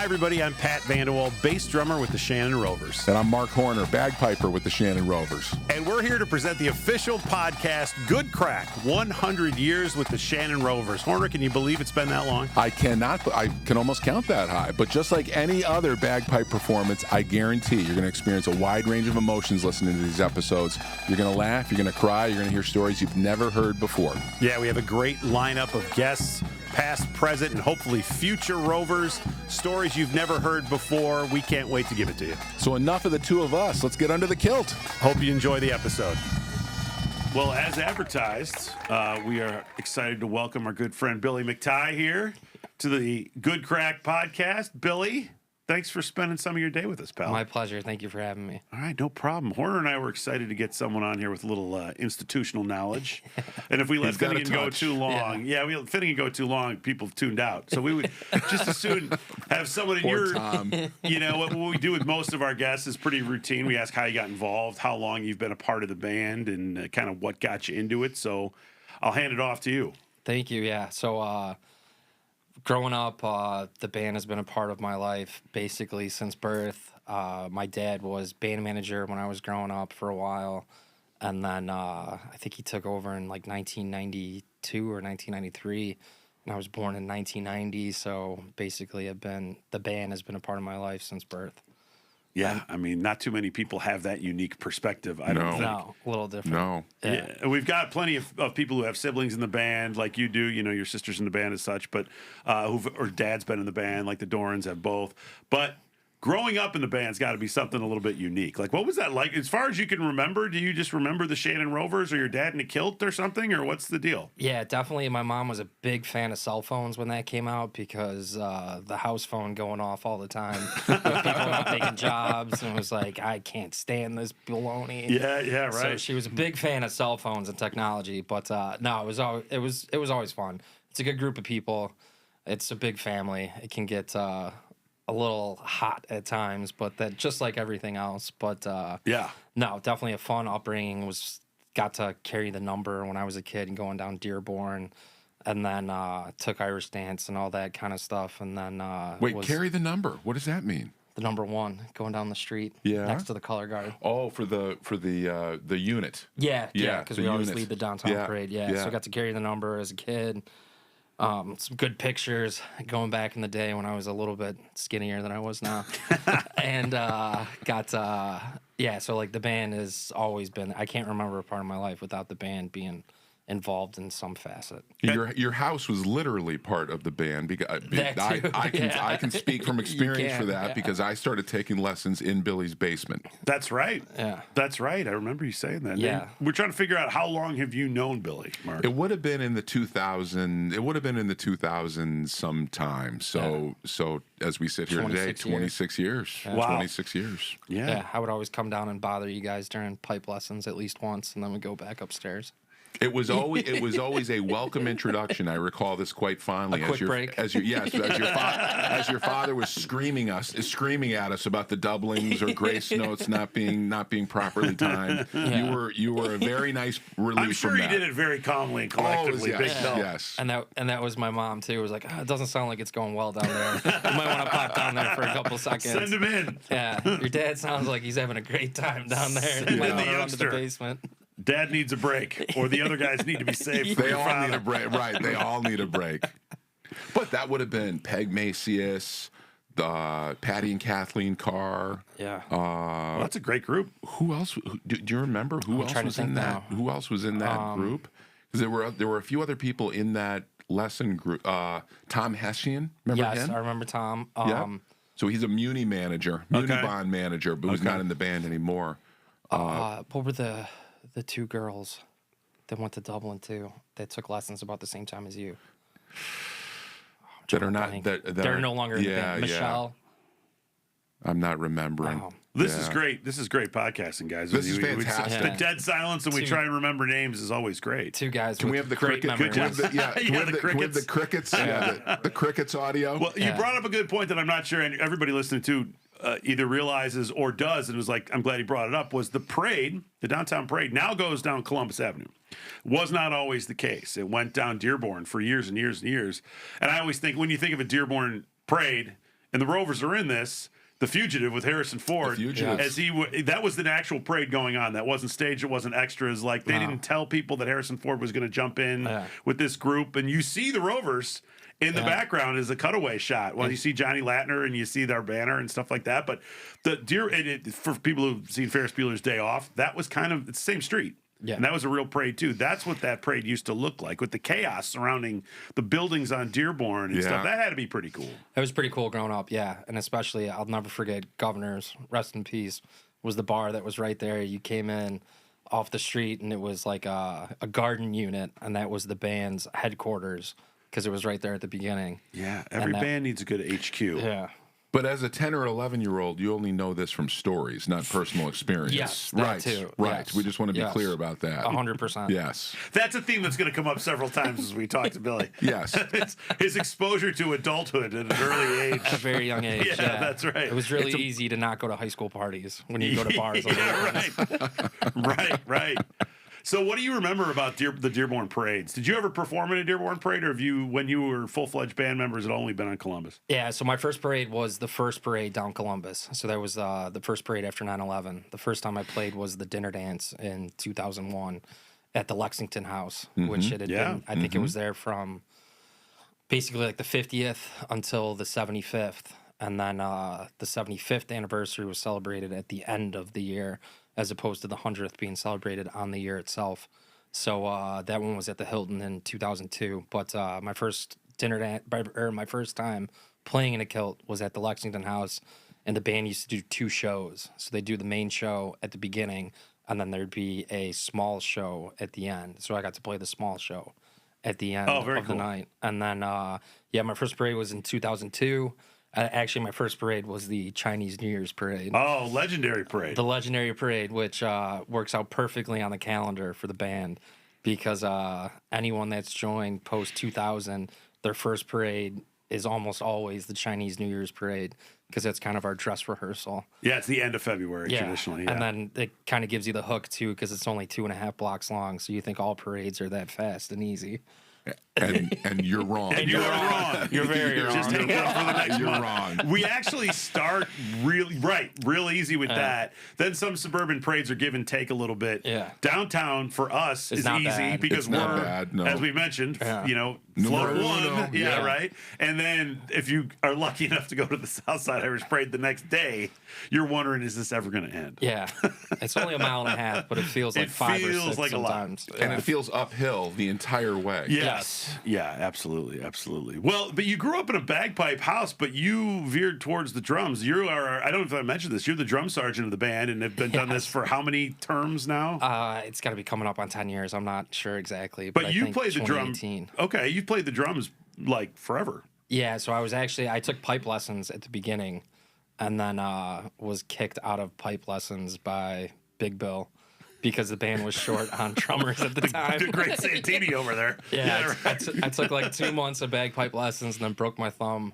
everybody. I'm Pat Vanderwall, bass drummer with the Shannon Rovers. And I'm Marc Horner, bagpiper with the Shannon Rovers. And we're here to present the official podcast, Good Craic, 100 Years with the Shannon Rovers. Horner, can you believe it's been that long? I cannot. I can almost count that high. But just like any other bagpipe performance, I guarantee you're going to experience a wide range of emotions listening to these episodes. You're going to laugh, you're going to cry, you're going to hear stories you've never heard before. Yeah, we have a great lineup of guests, past, present, and hopefully future Rovers. Stories you've never heard before. We can't wait to give it to you. So enough of the two of us. Let's get under the kilt. Hope you enjoy the episode. Well, as advertised, we are excited to welcome our good friend Billy McTighe here to the Good Craic podcast. Billy, thanks for spending some of your day with us, pal. My pleasure. Thank you for having me. All right, no problem. Horner and I were excited to get someone on here with a little institutional knowledge. And if we let Finnegan go too long, Finnegan go too long, people have tuned out. So we would just as soon have someone in your, what we do with most of our guests is pretty routine. We ask how you got involved, how long you've been a part of the band, and kind of what got you into it. So I'll hand it off to you. Thank you. Yeah. So growing up, the band has been a part of my life basically since birth. My dad was band manager when I was growing up for a while. And then I think he took over in like 1992 or 1993. And I was born in 1990. So basically the band has been a part of my life since birth. Yeah, I mean, not too many people have that unique perspective, I don't think. No, a little different. No. Yeah. We've got plenty of people who have siblings in the band, like you do, your sister's in the band as such, but or dad's been in the band, like the Dorans have both. But growing up in the band's got to be something a little bit unique. Like, what was that like? As far as you can remember, do you just remember the Shannon Rovers or your dad in a kilt or something, or what's the deal? Yeah, definitely. My mom was a big fan of cell phones when that came out because the house phone going off all the time. With people not taking jobs, and it was like, I can't stand this baloney. Yeah, right. So she was a big fan of cell phones and technology, but no, it was always fun. It's a good group of people. It's a big family. It can get a little hot at times, but that just like everything else. But no, definitely a fun upbringing. Got to carry the number when I was a kid and going down Dearborn, and then took Irish dance and all that kind of stuff. And then Carry the number. What does that mean? The number one going down the street, next to the color guard. Oh, for the unit. Yeah, because we always lead the downtown parade. Yeah. So I got to carry the number as a kid. Some good pictures going back in the day when I was a little bit skinnier than I was now. And so like the band has always been, I can't remember a part of my life without the band being involved in some facet. Your house was literally part of the band because I can speak from experience for that because I started taking lessons in Billy's basement. That's right. Yeah. That's right. I remember you saying that. Yeah. And we're trying to figure out how long have you known Billy, Marc? It would have been in the 2000s sometime. So as we sit here today, 26 years. Yeah. Wow. 26 years. Yeah, I would always come down and bother you guys during pipe lessons at least once, and then we go back upstairs. It was always a welcome introduction. I recall this quite fondly. A quick break. As your father was screaming at us about the doublings or grace notes not being properly timed. Yeah. You were a very nice relief. I'm sure from he that. did it very calmly and collectively. Yes, Big help. yes. And that was my mom too. It was like, it doesn't sound like it's going well down there. You might want to pop down there for a couple seconds. Send him in. Yeah, your dad sounds like he's having a great time down there. Send in the Around youngster. the basement. Dad needs a break, or the other guys need to be saved. They all need a break. Right, they all need a break. But that would have been Peg Macias, Patty and Kathleen Carr. Yeah. Well, that's a great group. Who else? Do you remember who else was in that? Who else was in that group? Because there were a few other people in that lesson group. Tom Hessian, remember him? Yes, I remember Tom. So he's a Muni manager, bond manager, but who's not in the band anymore. What were the two girls that went to Dublin too? That took lessons about the same time as you. They're no longer in the band. Michelle. I'm not remembering. Wow. This is great. This is great podcasting, guys. This is fantastic. The dead silence and we try and remember names is always great. Two guys. Can we have the cricket? Can we have the crickets? Yeah, the crickets audio. Well, you brought up a good point that I'm not sure everybody listening to either realizes or does, and it was like, I'm glad he brought it up, was the parade, the downtown parade, now goes down Columbus Avenue. Was not always the case. It went down Dearborn for years and years and years. And I always think, when you think of a Dearborn parade, and the Rovers are in this. The Fugitive with Harrison Ford, that was an actual parade going on. That wasn't staged. It wasn't extras. Like they didn't tell people that Harrison Ford was going to jump in with this group. And you see the Rovers in the background as a cutaway shot. Well, you see Johnny Latner and you see their banner and stuff like that. But for people who've seen Ferris Bueller's Day Off, that was kind of the same street. Yeah. And that was a real parade, too. That's what that parade used to look like, with the chaos surrounding the buildings on Dearborn and stuff. That had to be pretty cool. It was pretty cool growing up, yeah. And especially, I'll never forget Governor's, rest in peace, was the bar that was right there. You came in off the street, and it was like a garden unit, and that was the band's headquarters, because it was right there at the beginning. Yeah, every band needs a good HQ. Yeah. But as a 10 or 11-year-old, you only know this from stories, not personal experience. Yes, right, too. Right. Yes. We just want to be clear about that. 100%. Yes. That's a theme that's going to come up several times as we talk to Billy. Yes. His exposure to adulthood at an early age. At a very young age. Yeah, that's right. It was really easy to not go to high school parties when you go to bars. Right. So what do you remember about the Dearborn parades? Did you ever perform in a Dearborn parade, or have you, when you were full-fledged band members, had only been on Columbus? Yeah, so my first parade was the first parade down Columbus. So that was the first parade after 9/11. The first time I played was the dinner dance in 2001 at the Lexington House, which it had been, I think it was there from basically like the 50th until the 75th. And then the 75th anniversary was celebrated at the end of the year, as opposed to the 100th being celebrated on the year itself. So that one was at the Hilton in 2002. But my first my first time playing in a kilt was at the Lexington House, and the band used to do 2 shows. So they do the main show at the beginning, and then there'd be a small show at the end. So I got to play the small show at the end of the night. And then, my first parade was in 2002. Actually, my first parade was the Chinese New Year's parade. Oh, legendary parade. The legendary parade, which works out perfectly on the calendar for the band, because anyone that's joined post-2000, their first parade is almost always the Chinese New Year's parade, because that's kind of our dress rehearsal. Yeah, it's the end of February, traditionally. Yeah. And then it kind of gives you the hook, too, because it's only 2.5 blocks long, so you think all parades are that fast and easy. And you're wrong. And you're wrong. You're very wrong. Just take it up for the next You're month. wrong. We actually start real easy with that. Then some suburban parades are give and take a little bit. Yeah. Downtown for us is not easy bad. because It's we're, as we mentioned, float Numero one. uno. Yeah, right. And then if you are lucky enough to go to the Southside Irish Parade the next day, you're wondering, is this ever going to end? Yeah. It's only a mile and a half, but it feels like 5 or 6 like sometimes. And it feels uphill the entire way. Yes. Yeah, absolutely. Well, but you grew up in a bagpipe house, but you veered towards the drums. You are, I don't know if I mentioned this, you're the drum sergeant of the band and have been done this for how many terms now? It's got to be coming up on 10 years. I'm not sure exactly. But you played the drum. Okay, you played the drums like forever. Yeah, so I took pipe lessons at the beginning, and then was kicked out of pipe lessons by Big Bill, because the band was short on drummers at the time. The great Santini over there. Yeah, I took like 2 months of bagpipe lessons and then broke my thumb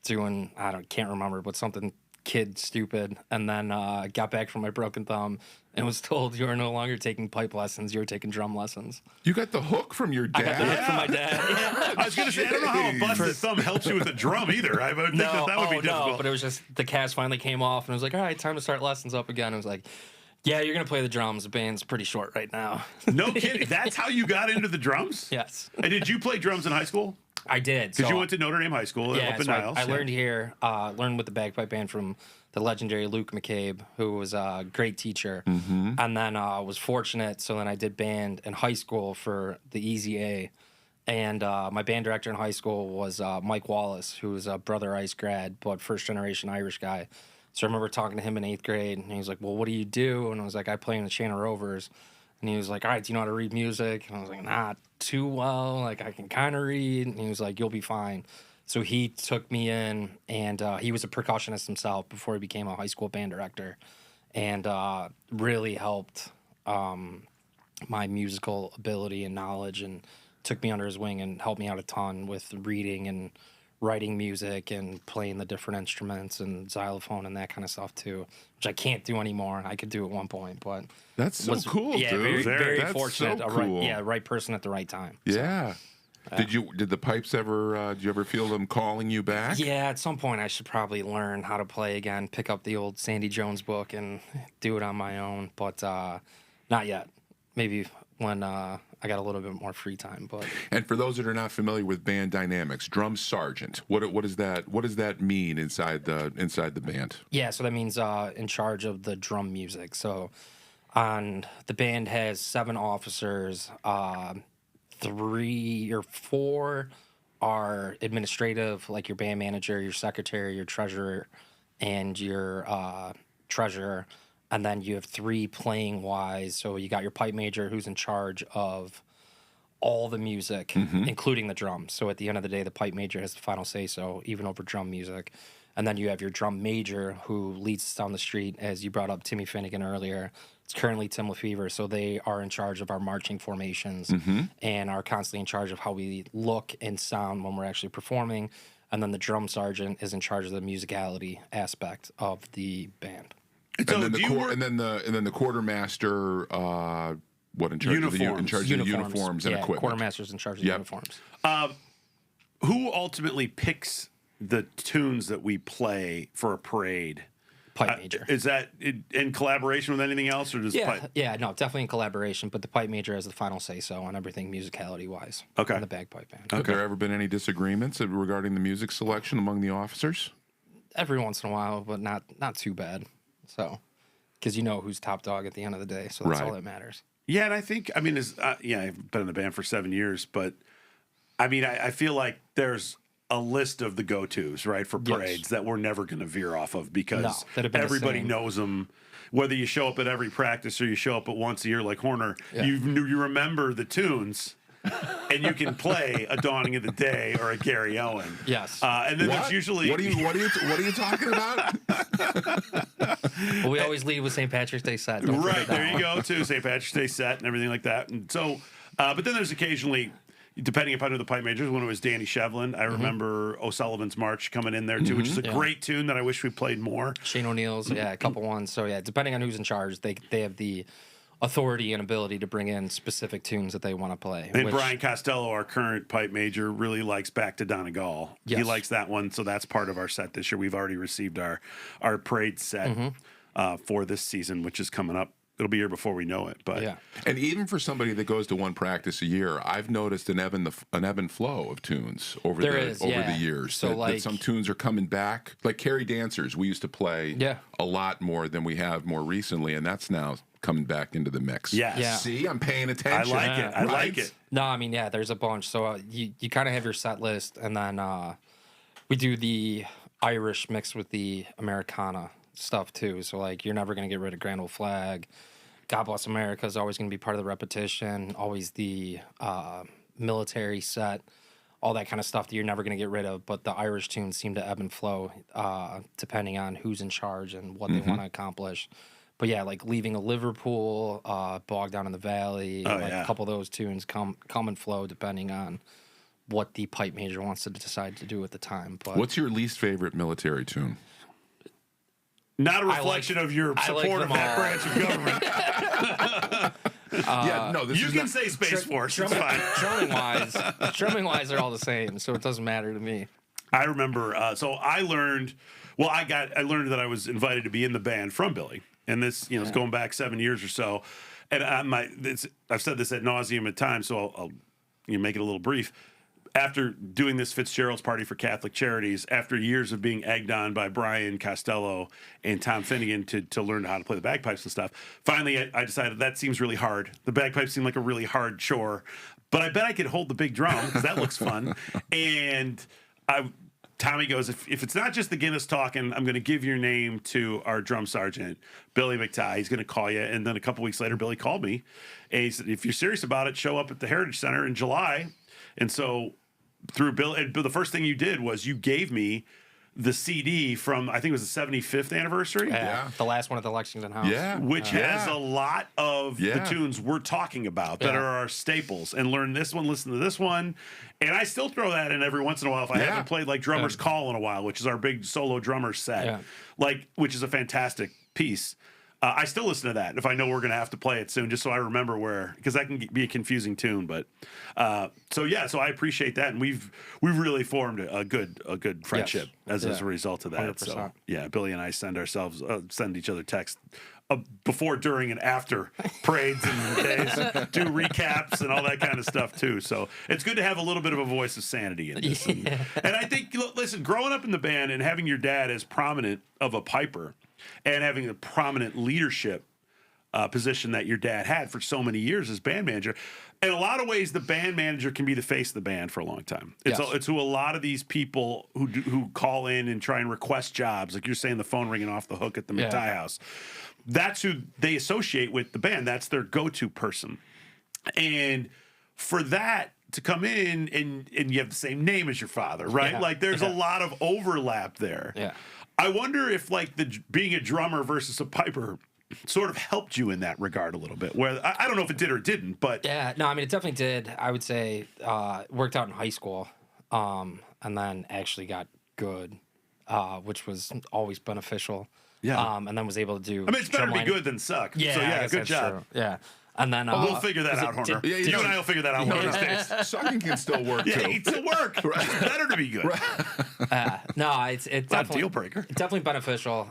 doing, can't remember, but something kid stupid. And then got back from my broken thumb and was told, you are no longer taking pipe lessons, you're taking drum lessons. You got the hook from your dad? I got the hook from my dad. I was going to say, I don't know how a busted thumb helps you with a drum either. I would think that would be difficult. No, but it was just, the cast finally came off and I was like, all right, time to start lessons up again. I was like, yeah, you're going to play the drums. The band's pretty short right now. No kidding. That's how you got into the drums? Yes. And did you play drums in high school? I did. Because you went to Notre Dame High School up in Niles. I learned here, learned with the bagpipe band from the legendary Luke McTighe, who was a great teacher. Mm-hmm. And then was fortunate, so then I did band in high school for the Easy A. And my band director in high school was Mike Wallace, who was a Brother Ice grad, but first-generation Irish guy. So I remember talking to him in 8th grade, and he was like, well, what do you do? And I was like, I play in the Shannon Rovers. And he was like, all right, do you know how to read music? And I was like, not too well. Like, I can kind of read. And he was like, you'll be fine. So he took me in, and he was a percussionist himself before he became a high school band director, and really helped my musical ability and knowledge, and took me under his wing and helped me out a ton with reading and writing music and playing the different instruments and xylophone and that kind of stuff too, which I can't do anymore. I could do at one point, but that's so cool. Yeah, dude. very That's fortunate. So cool. Right person at the right time. Yeah. Did the pipes ever? Did you ever feel them calling you back? Yeah, at some point I should probably learn how to play again, pick up the old Sandy Jones book and do it on my own, but not yet. Maybe when I got a little bit more free time. But And for those that are not familiar with band dynamics, drum sergeant. What does that mean inside the band? yeah, so that means in charge of the drum music. So the band has 7 officers. 3 or 4 are administrative, like your band manager, your secretary, your treasurer, and your treasurer. And then you have 3 playing wise. So you got your pipe major who's in charge of all the music, including the drums. So at the end of the day, the pipe major has the final say so, even over drum music. And then you have your drum major who leads us down the street, as you brought up Timmy Finnegan earlier. It's currently Tim Lefevre, so they are in charge of our marching formations and are constantly in charge of how we look and sound when we're actually performing. And then the drum sergeant is in charge of the musicality aspect of the band. And so and then the quartermaster, in charge of the uniforms and equipment. Quartermaster's in charge of the uniforms. Who ultimately picks the tunes that we play for a parade? Pipe major. Is that in collaboration with anything else, or does pipe? Yeah, no, definitely in collaboration. But the pipe major has the final say so on everything musicality wise. Okay. In the bagpipe band. Have there ever been any disagreements regarding the music selection among the officers? Every once in a while, but not too bad. So, because you know who's top dog at the end of the day, so that's all that matters. Yeah, and I think I've been in the band for 7 years, but I mean I feel like there's a list of the go-tos, right, for parades that we're never going to veer off of because everybody knows them. Whether you show up at every practice or you show up at once a year like Horner, you remember the tunes, and you can play a Dawning of the Day or a Gary Owen. Yes. And then there's usually what are you talking about? Well, we always lead with St. Patrick's Day set. Don't right there, you go too, St. Patrick's Day set and everything like that. And so, but then there's occasionally, depending upon who the pipe majors, when it was Danny Shevlin, I remember O'Sullivan's March coming in there too, which is a great tune that I wish we played more. Shane O'Neill's, a couple ones. So yeah, depending on who's in charge, they have the authority and ability to bring in specific tunes that they want to play. And Brian Costello, our current pipe major, really likes Back to Donegal. Yes. He likes that one, so that's part of our set this year. We've already received our parade set for this season, which is coming up. It'll be here before we know it, but and even for somebody that goes to one practice a year, I've noticed an ebb and flow of tunes over the years. So that some tunes are coming back, like Carrie Dancers. We used to play a lot more than we have more recently, and that's now coming back into the mix. See, I'm paying attention. I like it. I like it. No, I mean, there's a bunch. So you kind of have your set list, and then we do the Irish mixed with the Americana stuff too. So like, you're never going to get rid of Grand Old Flag. God Bless America is always going to be part of the repetition. Always the military set, all that kind of stuff that you're never going to get rid of. But the Irish tunes seem to ebb and flow depending on who's in charge and what they want to accomplish. But yeah, like Leaving a Liverpool, Bog Down in the Valley, a couple of those tunes come and flow depending on what the pipe major wants to decide to do at the time. But what's your least favorite military tune? Not a reflection of your support of that branch of government. You can say Space Force. It's fine. Drumming wise, they're all the same, so it doesn't matter to me. I remember. So I learned. Well, I learned that I was invited to be in the band from Billy, and this, is going back 7 years or so. And I've said this ad nauseum at times, so I'll make it a little brief. After doing this Fitzgerald's Party for Catholic Charities, after years of being egged on by Brian Costello and Tom Finnegan to learn how to play the bagpipes and stuff, finally I decided that seems really hard. The bagpipes seem like a really hard chore, but I bet I could hold the big drum because that looks fun. And Tommy goes, if it's not just the Guinness talking, I'm going to give your name to our drum sergeant, Billy McTighe. He's going to call you. And then a couple weeks later, Billy called me. And he said, if you're serious about it, show up at the Heritage Center in July. And so through Bill, the first thing you did was you gave me the CD from, I think it was the 75th anniversary. Yeah. The last one at the Lexington House. Yeah. Which has a lot of the tunes we're talking about that are our staples. And learn this one, listen to this one. And I still throw that in every once in a while if I haven't played like Drummer's Call in a while, which is our big solo drummer set, which is a fantastic piece. I still listen to that if I know we're going to have to play it soon, just so I remember where, because that can be a confusing tune. But so I appreciate that, and we've really formed a good friendship as a result of that. 100%. So yeah, Billy and I send each other texts before, during, and after parades and days, do recaps and all that kind of stuff too. So it's good to have a little bit of a voice of sanity in this. And I think, listen, growing up in the band and having your dad as prominent of a piper and having the prominent leadership position that your dad had for so many years as band manager, in a lot of ways, the band manager can be the face of the band for a long time. It's who a lot of these people who call in and try and request jobs, like you're saying, the phone ringing off the hook at the McTighe house. That's who they associate with the band. That's their go-to person. And for that to come in and you have the same name as your father, right? Yeah. Like there's a lot of overlap there. Yeah. I wonder if like being a drummer versus a piper sort of helped you in that regard a little bit. Where I don't know if it did or didn't, but yeah, no, I mean it definitely did. I would say worked out in high school, and then actually got good, which was always beneficial. Yeah. And then was able to do. I mean, it's better to be drumlining. good than suck. Yeah, So I yeah, guess good that's job. true. Yeah. And then We'll figure that out, Horner. You and I will figure that out one of these days. Sucking can still work too. Yeah, it still work. It's better to be good. no, it's Not a definitely deal breaker. definitely beneficial.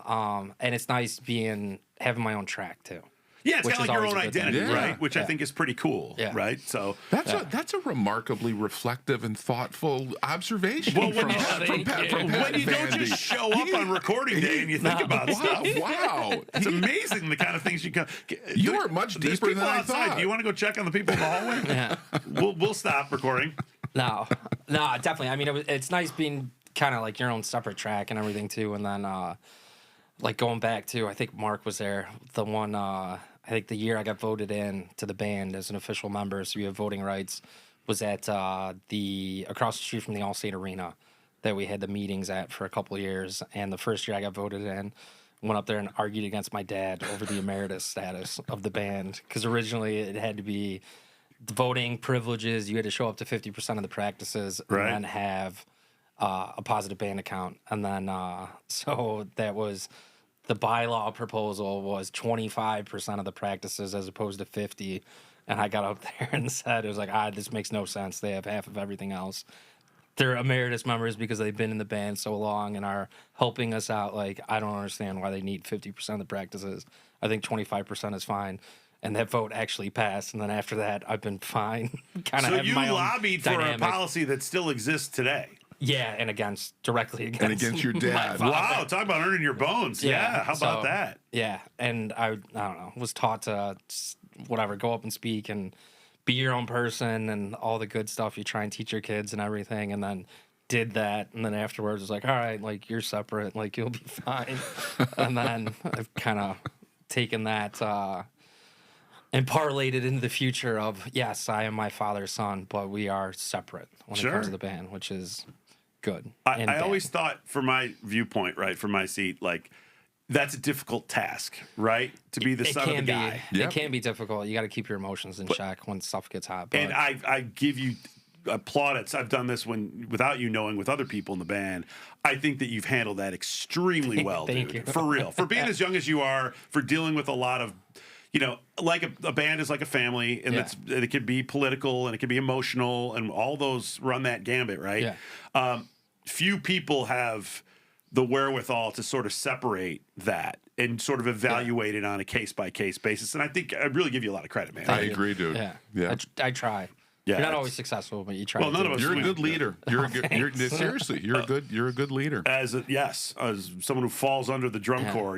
And it's nice having my own track too. Yeah, it's Which got is like your always own a good thing. identity, Yeah. right? Which I think is pretty cool, right? So That's a remarkably reflective and thoughtful observation. Well, when from you Pat don't Vandy. just show up on recording day and you think about stuff. Wow. It's amazing the kind of things you can. You are much There's deeper people than I outside. thought. Do you want to go check on the people in the hallway? Yeah. We'll stop recording. No, definitely. I mean, it's nice being kind of like your own separate track and everything too. And then, like going back to, I think Marc was there. The one, I think the year I got voted in to the band as an official member, so you have voting rights, was at across the street from the Allstate Arena that we had the meetings at for a couple of years. And the first year I got voted in, went up there and argued against my dad over the emeritus status of the band, because originally it had to be the voting privileges. You had to show up to 50% of the practices and then have a positive band account. And then so that was the bylaw proposal was 25% of the practices as opposed to 50. And I got up there and said, it was like, this makes no sense. They have half of everything else. They're emeritus members because they've been in the band so long and are helping us out. Like, I don't understand why they need 50% of the practices. I think 25% is fine. And that vote actually passed. And then after that, I've been fine. So you lobbied for a policy that still exists today. Yeah, and directly against your dad. Wow, talk about earning your bones. Yeah, how about that? Yeah, and I don't know, was taught to go up and speak and be your own person and all the good stuff you try and teach your kids and everything, and then did that, and then afterwards was like, all right, like you're separate, like you'll be fine. And then I've kind of taken that and parlayed it into the future of, yes, I am my father's son, but we are separate when it comes to the band, which is good. I always thought, from my viewpoint, right, from my seat, like, that's a difficult task, right? To be the son of the guy. It can be difficult. You got to keep your emotions in check when stuff gets hot. But. And I give you plaudits. I've done this without you knowing, with other people in the band. I think that you've handled that extremely well, Thank dude. you. For real. For being as young as you are, for dealing with a lot of, like a band is like a family, and it can be political and it can be emotional, and all those run that gambit, right? Yeah. Few people have the wherewithal to sort of separate that and sort of evaluate it on a case-by-case basis. And I think I really give you a lot of credit, man. I agree, dude. Yeah. I try. Yeah, you're not always successful, but you try. Well, none of us. You're a good leader. Seriously, you're a good leader. As someone who falls under the drum corps,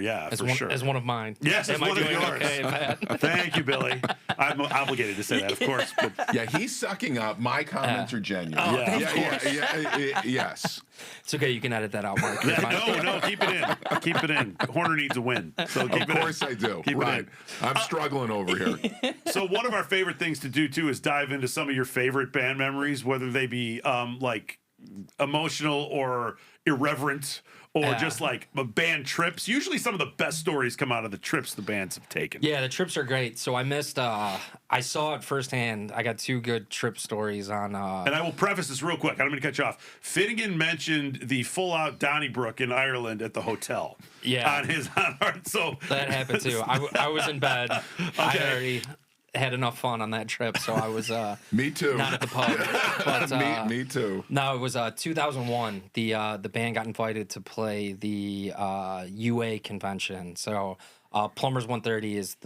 sure. As one of mine. Yes, as one of yours. Okay, Pat? Thank you, Billy. I'm obligated to say that, of course. But yeah, he's sucking up. My comments are genuine. Yes. It's okay. You can edit that out, Marc. No, keep it in. Keep it in. Horner needs a win, so keep it in. Of course I do. Keep it in. I'm struggling over here. So one of our favorite things to do too is dive into some of your favorite band memories, whether they be like emotional or irreverent or just like band trips. Usually some of the best stories come out of the trips the bands have taken. Yeah, the trips are great. So I missed, I saw it firsthand. I got 2 good trip stories on. And I will preface this real quick. I don't mean to cut you off. Finnegan mentioned the full-out Donnybrook in Ireland at the hotel. Yeah. So that happened too. I was in bed. I had already had enough fun on that trip, so I was me too. Not at the pub. But, me too. No, it was 2001. The band got invited to play the UA convention. So Plumbers 130 is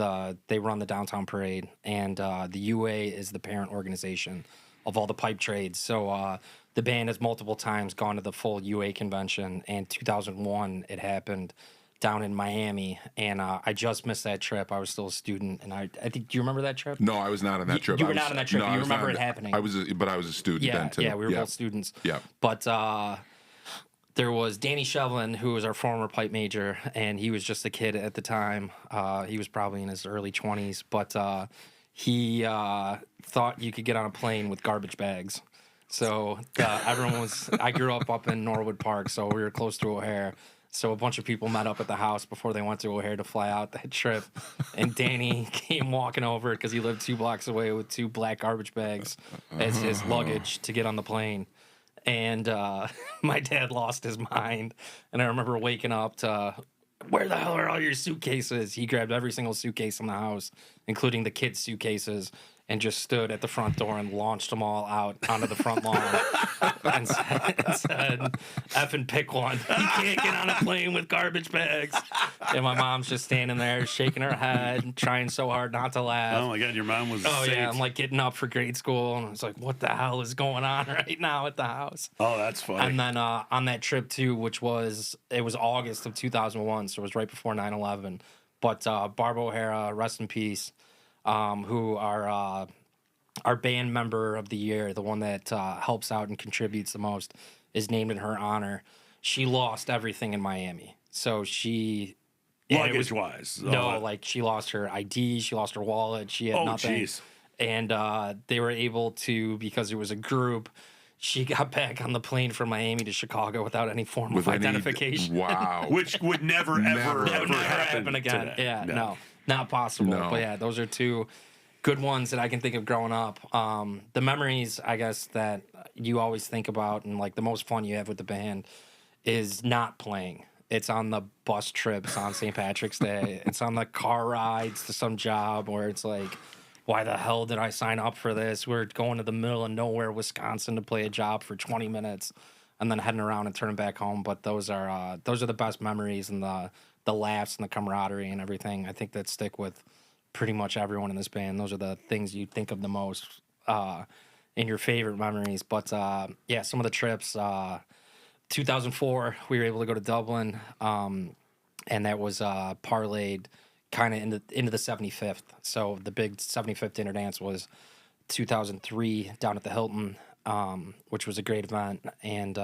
they run the downtown parade, and the UA is the parent organization of all the pipe trades. So the band has multiple times gone to the full UA convention, and 2001 it happened down in Miami, and I just missed that trip. I was still a student, and I think, do you remember that trip? No, I was not on that trip. You were not on that trip. No, you remember it happening. I was a student then too. Yeah, we were both students. Yeah. But there was Danny Shevlin, who was our former pipe major, and he was just a kid at the time. He was probably in his early 20s, but he thought you could get on a plane with garbage bags. So everyone was. I grew up in Norwood Park, so we were close to O'Hare. So a bunch of people met up at the house before they went to O'Hare to fly out that trip. And Danny came walking over because he lived 2 blocks away with 2 black garbage bags as his luggage to get on the plane. And my dad lost his mind. And I remember waking up to, where the hell are all your suitcases? He grabbed every single suitcase in the house, including the kids' suitcases, and just stood at the front door and launched them all out onto the front lawn and said, effing pick one. You can't get on a plane with garbage bags. And my mom's just standing there shaking her head and trying so hard not to laugh. Oh, my God, your mom was Oh, safe. yeah, I'm like getting up for grade school, and I was like, what the hell is going on right now at the house? Oh, that's funny. And then on that trip, too, it was August of 2001, so it was right before 9/11. But Barb O'Hara, rest in peace, who are our band member of the year, the one that helps out and contributes the most, is named in her honor. She lost everything in Miami. So she... Luggage-wise. No, like she lost her ID, she lost her wallet, she had nothing. Geez. And they were able to, because it was a group, she got back on the plane from Miami to Chicago without any form of identification. Wow. Which would never happen again. Today. Yeah, no, not possible. No. But yeah, those are 2 good ones that I can think of growing up. The memories, I guess, that you always think about and like the most fun you have with the band is not playing. It's on the bus trips on St. Patrick's Day. It's on the car rides to some job where it's like, why the hell did I sign up for this? We're going to the middle of nowhere, Wisconsin, to play a job for 20 minutes and then heading around and turning back home. But those are the best memories, and the laughs and the camaraderie and everything. I think that stick with pretty much everyone in this band. Those are the things you think of the most in your favorite memories. But yeah, some of the trips. 2004, we were able to go to Dublin, and that was parlayed kind of into the 75th. So the big 75th dinner dance was 2003 down at the Hilton, which was a great event. And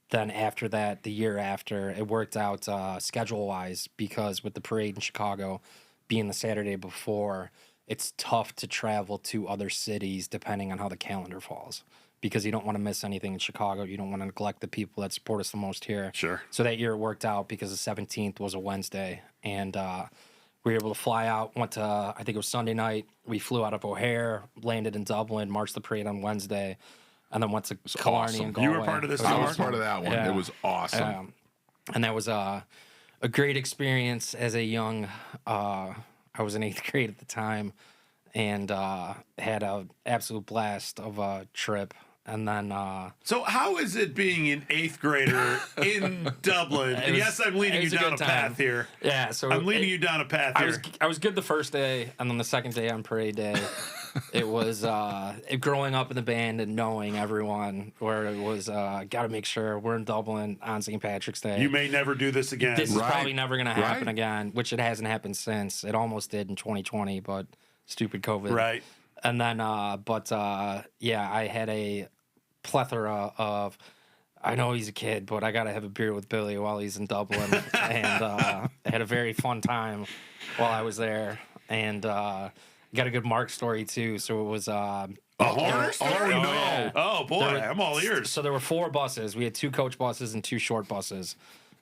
then after that, the year after, it worked out schedule-wise, because with the parade in Chicago being the Saturday before, it's tough to travel to other cities depending on how the calendar falls, because you don't want to miss anything in Chicago. You don't want to neglect the people that support us the most here. Sure. So that year it worked out because the 17th was a Wednesday, and we were able to fly out, went to, I think it was Sunday night. We flew out of O'Hare, landed in Dublin, marched the parade on Wednesday, and then went to Killarney and Galway. You were part of this? I was part of that one. Yeah. It was awesome. And that was a great experience as a young, I was in 8th grade at the time, and had an absolute blast of a trip. And then... So how is it being an 8th grader in Dublin? And yes, I'm leading you down a path here. Yeah, so... I'm leading you down a path here. I was good the first day, and then the second day on parade day, it was growing up in the band and knowing everyone, where it was, got to make sure we're in Dublin on St. Patrick's Day. You may never do this again. This is probably never going to happen again, which it hasn't happened since. It almost did in 2020, but stupid COVID. Right. And then, yeah, I had a plethora of, I know he's a kid, but I got to have a beer with Billy while he's in Dublin. And I had a very fun time while I was there. And got a good Marc story, too. So it was... oh, A Horner story? Oh, no. Yeah. Oh, boy. I'm all ears. So there were 4 buses. We had 2 coach buses and 2 short buses.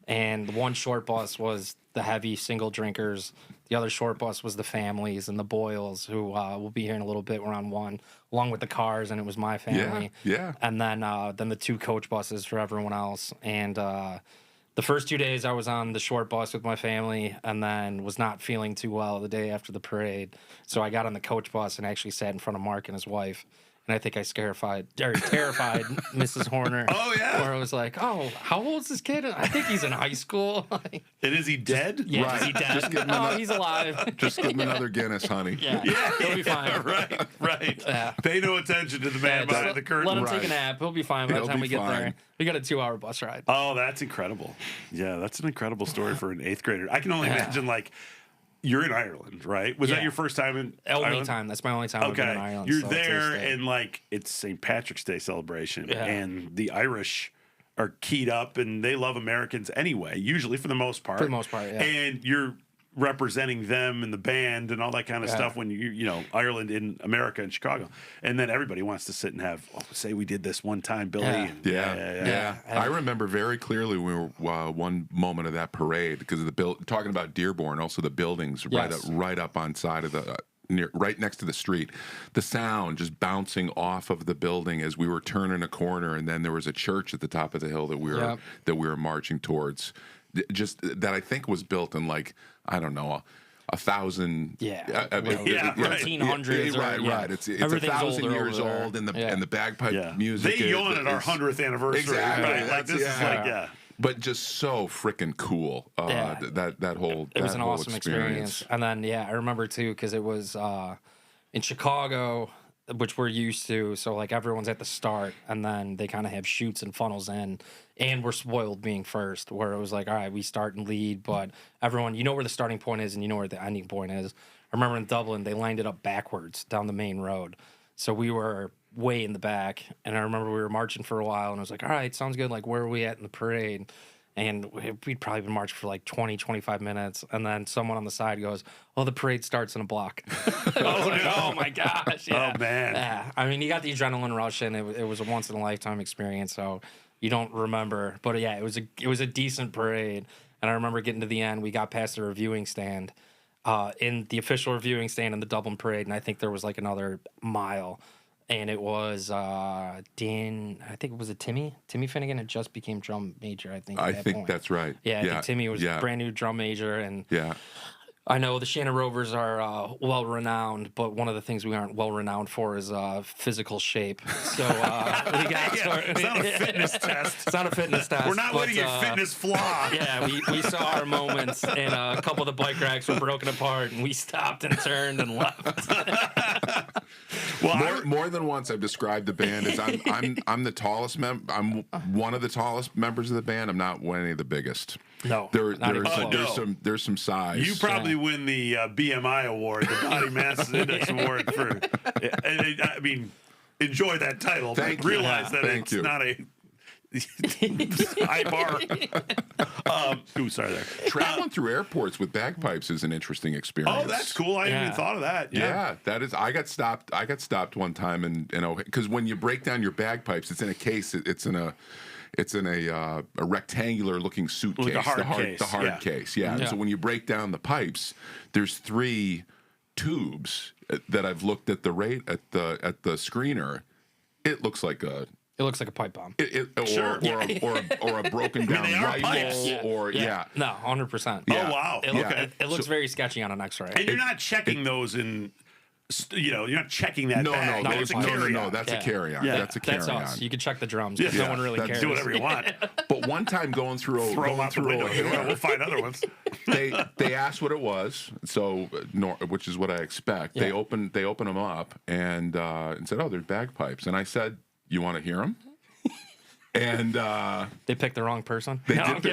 And one short bus was the heavy single drinkers. The other short bus was the families and the Boyles, who will be here in a little bit. We're on one, along with the cars, and it was my family. Yeah. And then the 2 coach buses for everyone else. And the first 2 days I was on the short bus with my family, and then was not feeling too well the day after the parade. So I got on the coach bus and actually sat in front of Marc and his wife. And I think I terrified Mrs. Horner. Oh, yeah. Where I was like, "Oh, how old is this kid? I think he's in high school." And is he dead? Yeah, Right. is he dead? Oh, he's alive. Just give him another Guinness, honey. Yeah, he'll be fine. Right. Yeah. Pay no attention to the man behind the curtain. Let him take Right. a nap. He'll be fine by the He'll time be we get fine. there. We got a 2-hour bus ride. Oh, that's incredible. Yeah, that's an incredible story for an 8th grader. I can only imagine, like, you're in Ireland, right? Was that Yeah. your first time in Only Ireland? time. That's my only time I've been in Okay. Ireland. You're so it's there, a stay. and, like, it's St. Patrick's Day celebration, Yeah. and the Irish are keyed up, and they love Americans anyway, usually for the most part. For the most part, yeah. And you're representing them and the band and all that kind of Yeah. stuff when you know, Ireland in America and Chicago. And then everybody wants to sit and have, say we did this one time, Billy. Yeah. And Yeah. I remember very clearly when we were one moment of that parade because of the talking about Dearborn, also the buildings Yes. right up on side of the right next to the street, the sound just bouncing off of the building as we were turning a corner, and then there was a church at the top of the hill that we were marching towards. Just that I think was built in like I don't know. 1,000, Yeah. I mean, Yeah, right. 1300s. right. It's Everything's 1,000 older years over there. old, and the Yeah. bagpipe music. They yawn at our is- 100th anniversary. Exactly. Right? Like, this is like, yeah. But just so freaking cool. Yeah. That whole It was that an whole awesome experience. And then, yeah, I remember too, because it was in Chicago, which we're used to. So, like, everyone's at the start, and then they kind of have chutes and funnels in. And we're spoiled being first, where it was like, all right, we start and lead, but everyone, you know where the starting point is and you know where the ending point is. I remember in Dublin, they lined it up backwards down the main road. So we were way in the back. And I remember we were marching for a while, and I was like, all right, sounds good. Like, where are we at in the parade? And we'd probably been marching for like 20, 25 minutes. And then someone on the side goes, oh, the parade starts in a block. I was like, oh my gosh. Yeah. Oh, man. Yeah. I mean, you got the adrenaline rush, and it was a once in a lifetime experience. So you don't remember. But yeah, it was a decent parade. And I remember getting to the end, we got past the reviewing stand, in the official reviewing stand in the Dublin parade. And I think there was like another mile. And it was Dan, I think it was Timmy Finnegan had just became drum major, I think. At I that think point. that's right. Yeah, I think Timmy was a brand new drum major. And Yeah. I know the Shannon Rovers are well renowned, but one of the things we aren't well renowned for is physical shape. So we got It's not a fitness test. It's not a fitness test. We're not letting your fitness flaw. Yeah, we saw our moments, and a couple of the bike racks were broken apart, and we stopped and turned and left. Well, More than once, I've described the band as I'm the tallest I'm one of the tallest members of the band. I'm not any of the biggest. No, not even close. There's some size. you probably win the BMI award, the Body Mass Index award for. I mean, enjoy that title, Thank but you. realize that Thank it's you. not a high bar. Sorry there. Traveling through airports with bagpipes is an interesting experience. Oh, that's cool. I hadn't even thought of that. Yeah, that is. I got stopped one time in because when you break down your bagpipes, it's in a case. It's in a rectangular looking suitcase. Like a hard case. The hard Yeah. case. Yeah. And Yeah. so when you break down the pipes, there's 3 tubes that I've looked at the the screener. It looks like a. It looks like a pipe bomb. Sure. Or a broken down they are rifle, pipes. or No, 100%. Yeah. Oh, wow. It looks very sketchy on an X-ray. And you're not checking those in. You're not checking that bag. No, It's a carry-on. that's a carry-on. Yeah. That's a That's carry-on. us. You can check the drums, because no one really that's- cares. Do whatever you want. But one time going through Throw them out the window. We'll find other ones. they asked what it was, so which is what I expect. They Yeah. opened them up and said, "Oh, they're bagpipes." And I said, "You want to hear them?" And they picked the wrong person. They did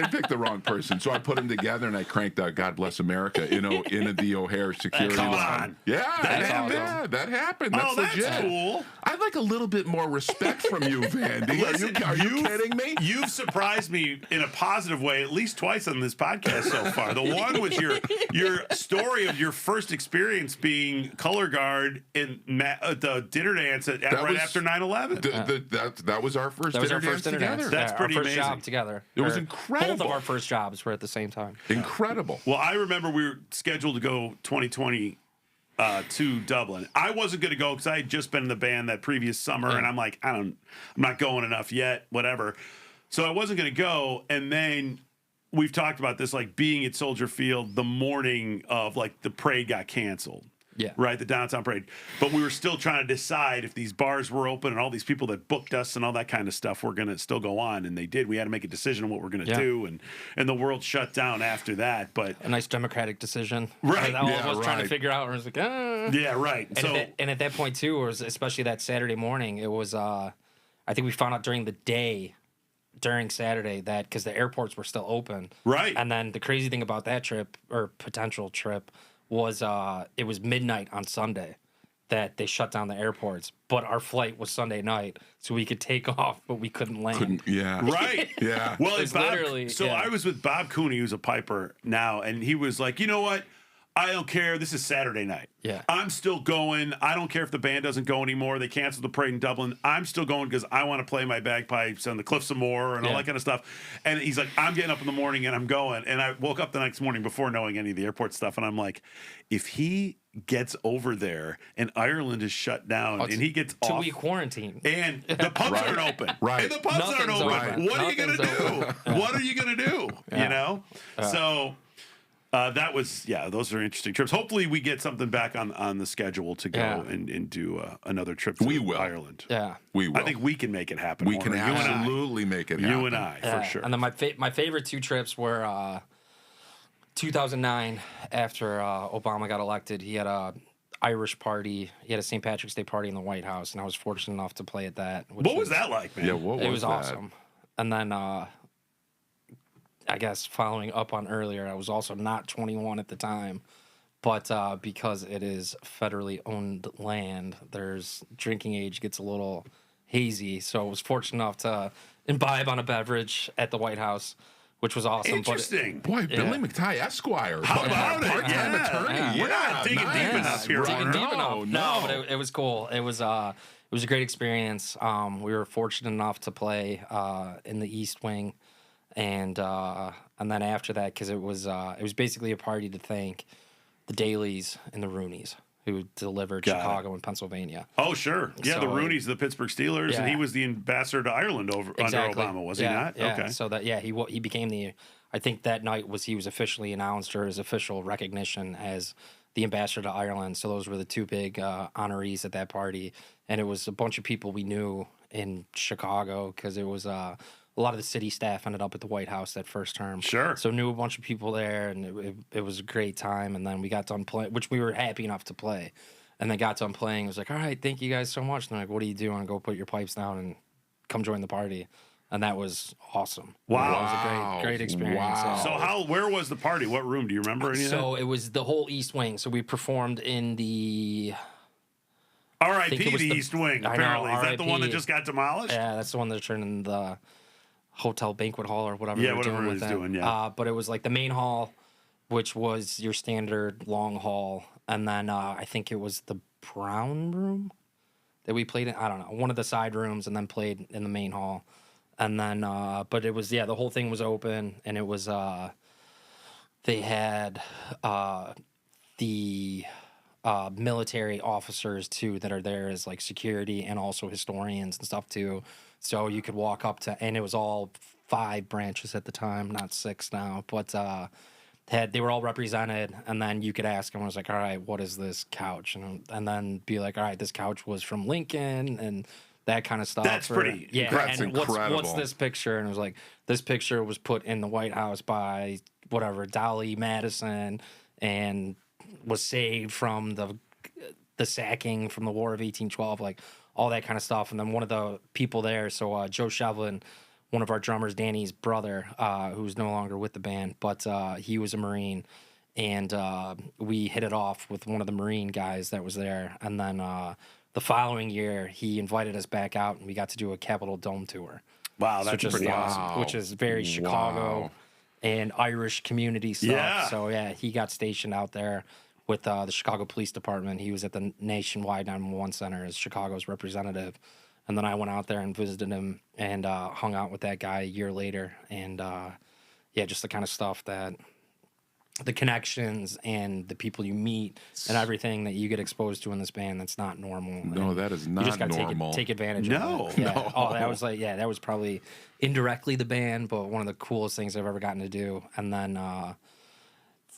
pick the wrong person. So I put them together and I cranked out "God Bless America," into the O'Hare security. Come on. Yeah, That's awesome. that happened. That's that's legit. cool. I'd like a little bit more respect from you, Vandy. Listen, are you kidding me? You've surprised me in a positive way at least twice on this podcast so far. The one was your story of your first experience being color guard in the dinner dance after 9/11. That was our first That was dinner our first dance dinner together. dance. That's pretty our first amazing. job together. It was incredible. Both of our first jobs were at the same time. Incredible. Well, I remember we were scheduled to go 2020 to Dublin. I wasn't going to go because I had just been in the band that previous summer, and I'm like, I'm not going enough yet, whatever. So I wasn't going to go, and then we've talked about this, like being at Soldier Field the morning of like the parade got canceled. Yeah. Right, the downtown parade. But we were still trying to decide if these bars were open and all these people that booked us and all that kind of stuff were going to still go on. And they did. We had to make a decision on what we're going to do. And the world shut down after that. But a nice democratic decision. Right. All of us trying to figure out. And it was like, Yeah, right. And at that point, too, was especially that Saturday morning, it was, I think we found out during the day, during Saturday, that because the airports were still open. Right. And then the crazy thing about that trip, or potential trip, was it was midnight on Sunday that they shut down the airports, but our flight was Sunday night, so we could take off, but we couldn't land. Right. Yeah. Well, It's literally. So I was with Bob Cooney, who's a piper now, and he was like, you know what? I don't care. This is Saturday night. Yeah. I'm still going. I don't care if the band doesn't go anymore. They canceled the parade in Dublin. I'm still going because I want to play my bagpipes on the Cliffs of Moher and all that kind of stuff. And he's like, I'm getting up in the morning and I'm going. And I woke up the next morning before knowing any of the airport stuff. And I'm like, if he gets over there and Ireland is shut down and he gets off. 2-week quarantine. And the pubs aren't open. Right. And the pubs aren't Nothing's open. open. What are you going to do? What are you going to do? You know? So... that was, those are interesting trips. Hopefully we get something back on the schedule to go and do another trip to Ireland. Yeah. We will. I think we can make it happen. We can absolutely make it happen. You and I, for sure. And then my favorite two trips were 2009, after Obama got elected. He had a Irish party. He had a St. Patrick's Day party in the White House, and I was fortunate enough to play at that. What was that like, man? Yeah, what was that? It was awesome. And then... I guess following up on earlier, I was also not 21 at the time, but because it is federally owned land, there's drinking age gets a little hazy. So I was fortunate enough to imbibe on a beverage at the White House, which was awesome. Interesting. Boy, Billy McTighe, Esquire. How about it? Part-time attorney. Yeah. We're not digging deep enough here. Digging deep No, enough. no. But it was cool. It was a great experience. We were fortunate enough to play in the East Wing. And then after that, because it was basically a party to thank the Dailies and the Roonies who delivered Chicago and Pennsylvania. Oh, sure. Yeah, So, the Roonies, the Pittsburgh Steelers, and he was the ambassador to Ireland under Obama, was he not? Yeah. Okay. So that he became I think that night he was officially announced, or his official recognition as the ambassador to Ireland. So those were the two big honorees at that party, and it was a bunch of people we knew in Chicago because it was a lot of the city staff ended up at the White House that first term. Sure. So knew a bunch of people there, and it was a great time. And then we got done playing, which we were happy enough to play. And then got done playing. It was like, all right, thank you guys so much. And they're like, what do you do? And go put your pipes down and come join the party. And that was awesome. Wow. That was a great experience. Wow. So where was the party? What room? Do you remember any of that? So it was the whole East Wing. So we performed in the... R.I.P. the East Wing, I know, apparently. Is that the R.I.P. one that just got demolished? Yeah, that's the one they're turning the hotel banquet hall or whatever they're whatever doing it with is that. doing, yeah. But it was like the main hall, which was your standard long hall. And then I think it was the Brown Room that we played in. I don't know. One of the side rooms, and then played in the main hall. And then, but it was, the whole thing was open, and it was, they had the military officers, too, that are there as, like, security and also historians and stuff, too. So you could walk up to, and it was all 5 branches at the time, not 6 now, but they were all represented, and then you could ask them, I was like, all right, what is this couch? And then be like, all right, this couch was from Lincoln, and that kind of stuff. That's pretty That's and incredible. what's this picture? And it was like, this picture was put in the White House by whatever, Dolly Madison, and was saved from the sacking from the War of 1812, like all that kind of stuff. And then one of the people there, so Joe Shevlin, one of our drummers, Danny's brother, who's no longer with the band, but he was a Marine. And we hit it off with one of the Marine guys that was there. And then the following year, he invited us back out, and we got to do a Capitol Dome tour. Wow, that's pretty awesome. Which is very Chicago and Irish community stuff. Yeah. So, yeah, he got stationed out there with the Chicago Police Department. He was at the Nationwide 911 Center as Chicago's representative. And then I went out there and visited him and hung out with that guy a year later. And, yeah, just the kind of stuff that the connections and the people you meet and everything that you get exposed to in this band that's not normal. No, and that is not you just gotta normal. Take advantage No. of it. Yeah. No. Oh, that was probably indirectly the band, but one of the coolest things I've ever gotten to do. And then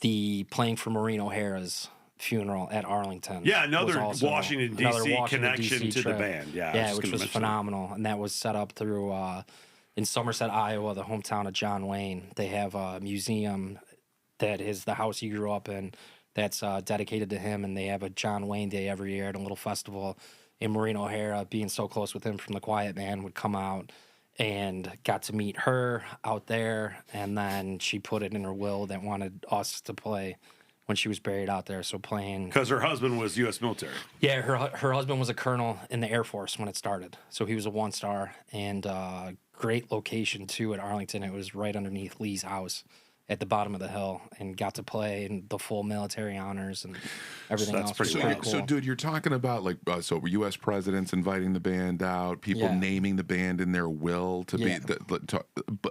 the playing for Maureen O'Hara's funeral at Arlington. Yeah, another was Washington, D.C. connection DC to the trip. band. Yeah, which was phenomenal. And that was set up through, in Somerset, Iowa, the hometown of John Wayne. They have a museum that is the house he grew up in that's dedicated to him, and they have a John Wayne Day every year at a little festival. And Maureen O'Hara, being so close with him from the Quiet Band, would come out and got to meet her out there, and then she put it in her will that wanted us to play when she was buried out there. So playing Because her husband was U.S. military. yeah, her husband was a colonel in the Air Force when it started. So he was a 1-star, and great location too at Arlington. It was right underneath Lee's house at the bottom of the hill, and got to play in the full military honors and everything That's else. pretty Was wild. cool. So, dude, you're talking about like so U.S. presidents inviting the band out, people Yeah. naming the band in their will to Yeah. be.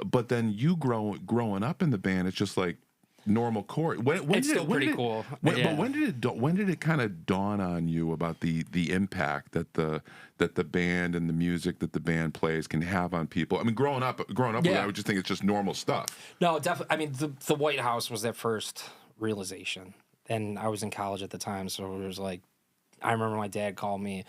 But then you growing up in the band, it's just like normal course. It's still pretty cool. But Yeah. when did it kind of dawn on you about the impact that the band and the music that the band plays can have on people? I mean, growing up with it, I would just think it's just normal stuff. No, definitely. I mean, the White House was that first realization, and I was in college at the time, so it was like, I remember my dad called me, and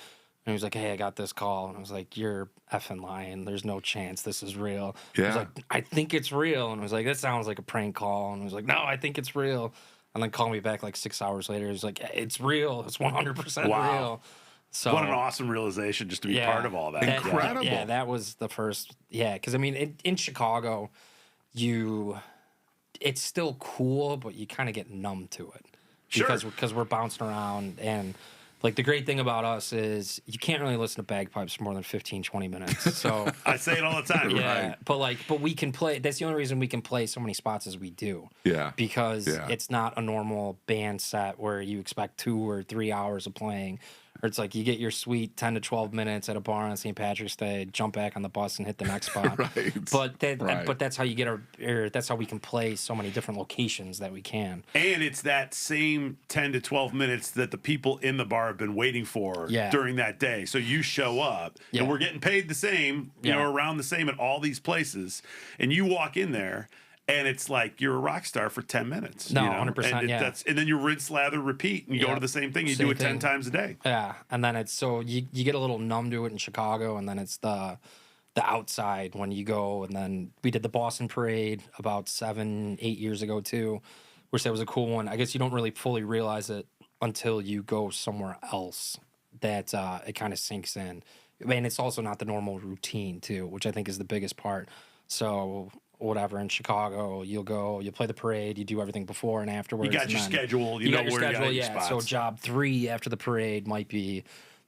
he was like, "Hey, I got this call," and I was like, "You're effing lying. There's no chance this is real." I was Yeah. like, "I think it's real," and I was like, "That sounds like a prank call," and I was like, "No, I think it's real," and then called me back like 6 hours later. He was like, "It's real. It's 100% Wow. real." So What an awesome realization just to be part of all that. Incredible. Yeah, that was the first. Yeah, because I mean, in Chicago, it's still cool, but you kind of get numb to it Sure. because we're bouncing around. And like the great thing about us is you can't really listen to bagpipes for more than 15, 20 minutes. So I say it all the time. yeah, Right? but we can play. That's the only reason we can play so many spots as we do. Yeah. Because Yeah. it's not a normal band set where you expect 2 or 3 hours of playing. Or it's like you get your sweet 10 to 12 minutes at a bar on St. Patrick's Day, jump back on the bus and hit the next spot. Right. But that's how you get that's how we can play so many different locations that we can. And it's that same 10 to 12 minutes that the people in the bar have been waiting for Yeah. during that day. So you show up, Yeah. and we're getting paid the same, you know, Yeah. around the same at all these places. And you walk in there, and it's like you're a rock star for 10 minutes. No, you know? 100%, And yeah. And then you rinse, lather, repeat, and you go Yeah. to the same thing. You Same do it 10 thing. times a day. Yeah, and then it's so you get a little numb to it in Chicago, and then it's the outside when you go, and then we did the Boston Parade about 7-8 years ago too, which that was a cool one. I guess you don't really fully realize it until you go somewhere else that it kind of sinks in. I mean, it's also not the normal routine too, which I think is the biggest part. So whatever, in Chicago, you'll play the parade, you do everything before and afterwards. You got and your then schedule. You know got your where schedule, you got your yeah. So spots. job 3 after the parade might be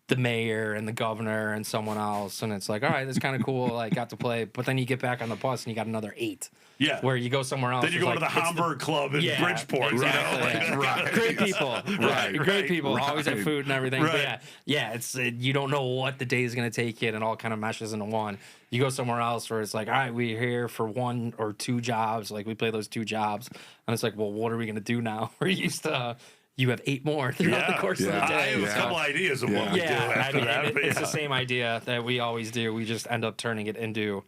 the mayor and the governor and someone else, and it's like, all right, that's kind of cool. I got to play, but then you get back on the bus and you got another 8. Yeah. Where you go somewhere else. Then you it's go to like, the it's Hamburg Club in yeah, Bridgeport. exactly. You know? Right. Great people, Right, Great people. right. Always have food and everything. But Right. yeah. It's you don't know what the day is going to take you, and it all kind of meshes into one. You go somewhere else where it's like, all right, we're here for 1 or 2 jobs. Like we play those 2 jobs, and it's like, well, what are we going to do now? We're used to. You have 8 more throughout the course of the Yeah. day. I have a Yeah. couple ideas of what we do after that. But It's yeah. the same idea that we always do. We just end up turning it into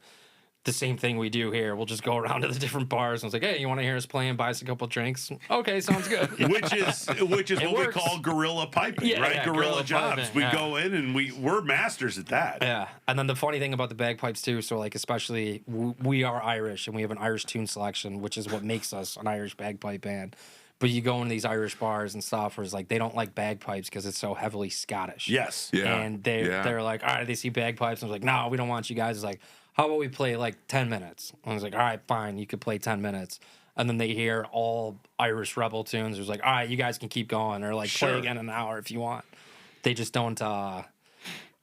the same thing we do here. We'll just go around to the different bars and it's like, hey, you want to hear us play and buy us a couple drinks? Okay, sounds good. which is what works. we call guerrilla piping, Yeah, right? yeah, Guerrilla guerrilla jobs. piping, We yeah. go in and we're masters at that. Yeah, and then the funny thing about the bagpipes too, so like especially we are Irish and we have an Irish tune selection, which is what makes us an Irish bagpipe band. But you go in these Irish bars and stuff where it's like they don't like bagpipes because it's so heavily Scottish. Yes. Yeah. And they're like, all right, they see bagpipes. And I was like, no, we don't want you guys. It's like, how about we play like 10 minutes? And I was like, all right, fine, you could play 10 minutes. And then they hear all Irish rebel tunes. It was like, all right, you guys can keep going, or like play again in an hour if you want. They just don't.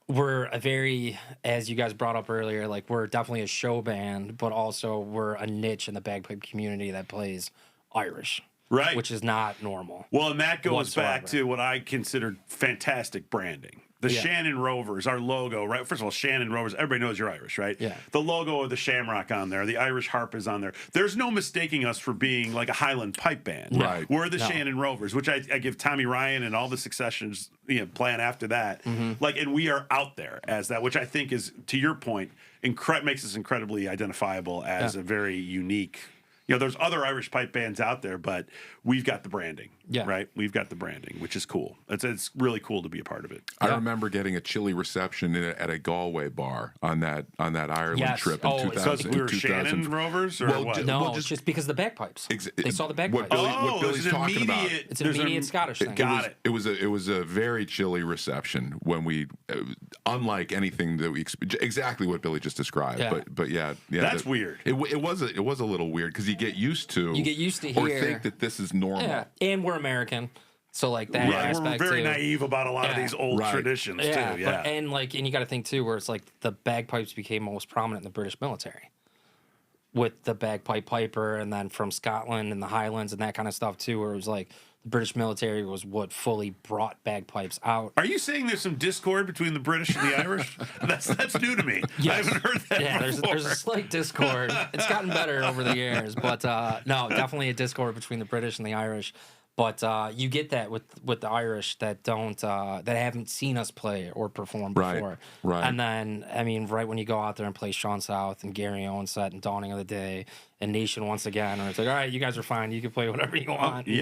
We're a very, as you guys brought up earlier, like we're definitely a show band, but also we're a niche in the bagpipe community that plays Irish, Right. which is not normal. Well, and that goes back whatsoever. to what I considered fantastic branding. The Shannon Rovers, our logo, right? First of all, Shannon Rovers, everybody knows you're Irish, right? Yeah. The logo of the shamrock on there, the Irish harp is on there. There's no mistaking us for being like a Highland pipe band. Right. We're the Shannon Rovers, which I give Tommy Ryan and all the successions, plan after that. Like, and we are out there as that, which I think is, to your point, makes us incredibly identifiable as a very unique. There's other Irish pipe bands out there, but we've got the branding, right? We've got the branding, which is cool. It's really cool to be a part of it. I remember getting a chilly reception at a Galway bar on that Ireland trip in 2000. Because we were Shannon Rovers, or what? No, just because of the bagpipes. They saw the bagpipes. What Billy's talking about. It's an immediate Scottish thing. It was a very chilly reception when we, unlike anything that we exactly what Billy just described. Yeah. But yeah, that's weird. It was a little weird because you get used to or hear, think that this is normal. Yeah, and we're American, so like that aspect we're very too. naive about a lot of these old traditions too. Yeah, and you got to think too, where it's like the bagpipes became most prominent in the British military, with the bagpipe piper, and then from Scotland and the Highlands and that kind of stuff too, where it was like the British military was what fully brought bagpipes out. Are you saying there's some discord between the British and the Irish? That's new to me. Yes. I haven't heard that. Yeah, before. there's a slight discord. It's gotten better over the years, but no, definitely a discord between the British and the Irish. But you get that with the Irish that don't that haven't seen us play or perform before. Right. And then right when you go out there and play Sean South and Gary Owen set and Dawning of the Day and Nation once again, and it's like, all right, you guys are fine. You can play whatever you want. I'm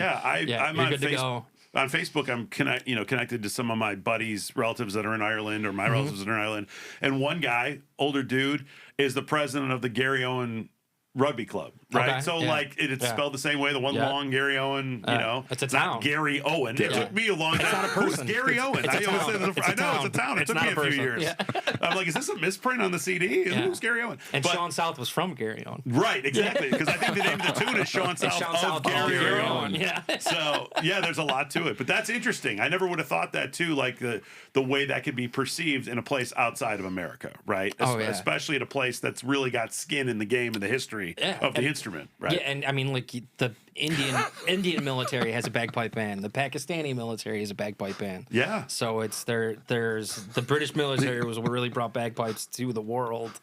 you're on good to go. On Facebook, I'm connected to some of my buddies' relatives that are in Ireland, or my relatives that are in Ireland. And one guy, older dude, is the president of the Gary Owen Rugby Club, right? Okay, So it's spelled the same way. The one Yeah. long Gary Owen, it's a not town. Gary Owen. It took me a long time. It's not a person. Who's Gary Owen? It's a town. I know it's a town. It It's took not me a a few person. years. Yeah. I'm like, is this a misprint on the CD? Who's Gary Owen? And But- Sean South was from Gary Owen. Right, exactly. Because I think the name of the tune is Sean South of Gary Owen. Yeah. So there's a lot to it, but that's interesting. I never would have thought that too, like the way that could be perceived in a place outside of America, right? Especially at a place that's really got skin in the game and the history of the instrument, right? Yeah, and I mean, like the Indian military has a bagpipe band. The Pakistani military has a bagpipe band. Yeah. So there's the British military was what really brought bagpipes to the world,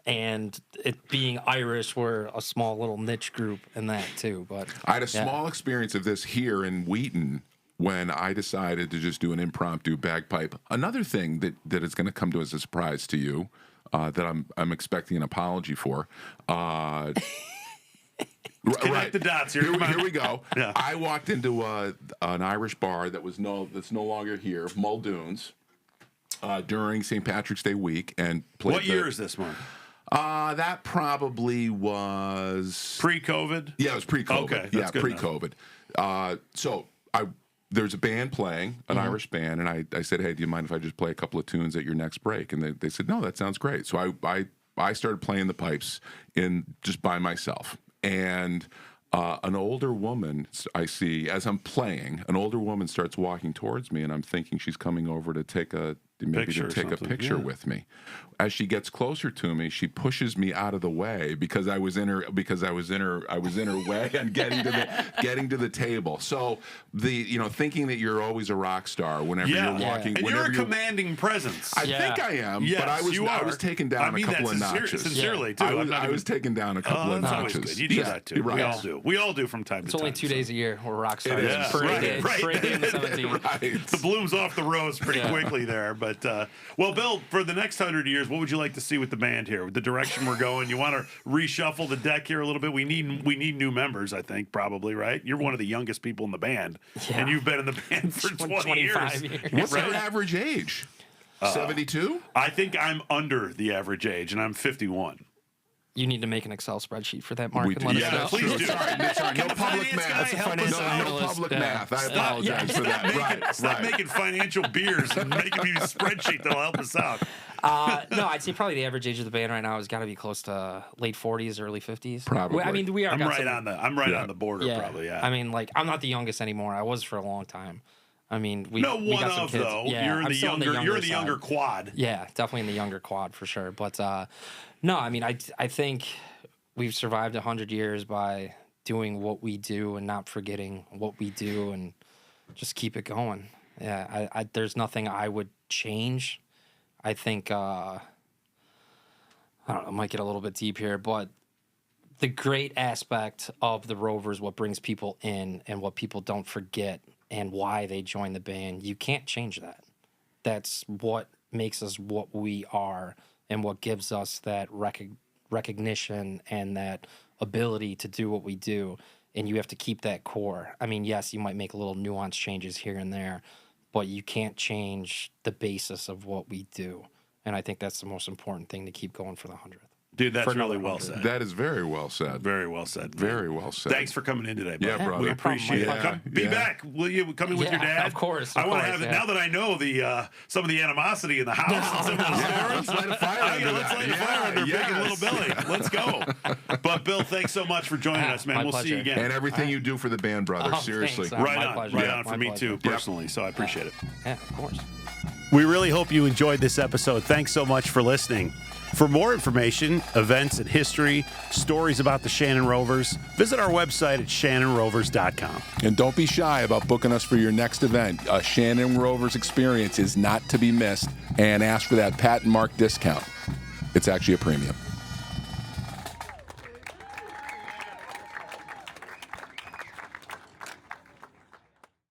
and it being Irish, we're a small little niche group in that too. But I had a small experience of this here in Wheaton when I decided to just do an impromptu bagpipe. Another thing that is going to come to as a surprise to you that I'm expecting an apology for. Connect the dots here. Here we go. Yeah. I walked into an Irish bar that's no longer here, Muldoon's, during St. Patrick's Day week, and played. What year is this, Marc? That probably was Pre-COVID? Yeah, it was pre-COVID. Okay, yeah, that's good pre-COVID. There's a band playing, an Irish band, and I said, hey, do you mind if I just play a couple of tunes at your next break? And they said, no, that sounds great. So I started playing the pipes just by myself. And an older woman, I see, as I'm playing, an older woman starts walking towards me, and I'm thinking she's coming over to take a picture with me. As she gets closer to me, she pushes me out of the way because I was in her way and getting to the table. So thinking that you're always a rock star whenever you're walking, and you're a commanding presence. I think I am, but I was taken down a couple of notches. Sincerely, too. I was taken down a couple of notches. Always good. You do that too. Right. We all do from time to time. It's only 2 days a year we're rock stars. Yeah. Parade day in the 17th. Right. The bloom's off the rose pretty quickly there. But well, Bill, for the next 100 years, what would you like to see with the band here? With the direction we're going, you want to reshuffle the deck here a little bit? We need new members, I think, probably, right? You're one of the youngest people in the band, and you've been in the band for 20 years. What's our average age? 72? I think I'm under the average age, and I'm 51. You need to make an Excel spreadsheet for that, Marc. We And do. let Yeah, us know. please do. That's right. No Can the public finance guy math. help us out? No public math. I apologize for that. Stop making financial beers and making me a spreadsheet that'll help us out. No, I'd say probably the average age of the band right now has got to be close to late 40s, early 50s. Probably. I mean, we are. I'm right on the border, Yeah. probably. Yeah. I mean, like, I'm not the youngest anymore. I was for a long time. I mean, we got some kids. though. Yeah, You're in I'm the still younger. You're in the side. younger quad. Yeah, definitely in the younger quad for sure. But no, I mean, I think we've survived 100 years by doing what we do and not forgetting what we do and just keep it going. Yeah, there's nothing I would change. I think I don't know, I might get a little bit deep here, but the great aspect of the Rovers, what brings people in and what people don't forget and why they join the band, you can't change that. That's what makes us what we are and what gives us that recognition and that ability to do what we do. And you have to keep that core. I mean, yes, you might make little nuanced changes here and there, but you can't change the basis of what we do. And I think that's the most important thing to keep going for the 100th. Dude, that's really well said. That is very well said. Very well said. Very well said. Thanks for coming in today, bud. Yeah, brother. We appreciate it. Yeah, Be back. Will you come in with your dad? Of course. I want to have it now that I know the some of the animosity in the house and some of the stories. Let's light a fire Let's light a fire under Big and Little Billy. Let's go. But Bill, thanks so much for joining us, man. My We'll see you pleasure. again. And everything you do for the band, brother. Oh, Seriously. thanks. Right My on. pleasure. Right Yeah, on for my me pleasure. too, personally. So I appreciate it. Yeah, of course. We really hope you enjoyed this episode. Thanks so much for listening. For more information, events and history, stories about the Shannon Rovers, visit our website at shannonrovers.com. And don't be shy about booking us for your next event. A Shannon Rovers experience is not to be missed. And ask for that Pat and Marc discount. It's actually a premium.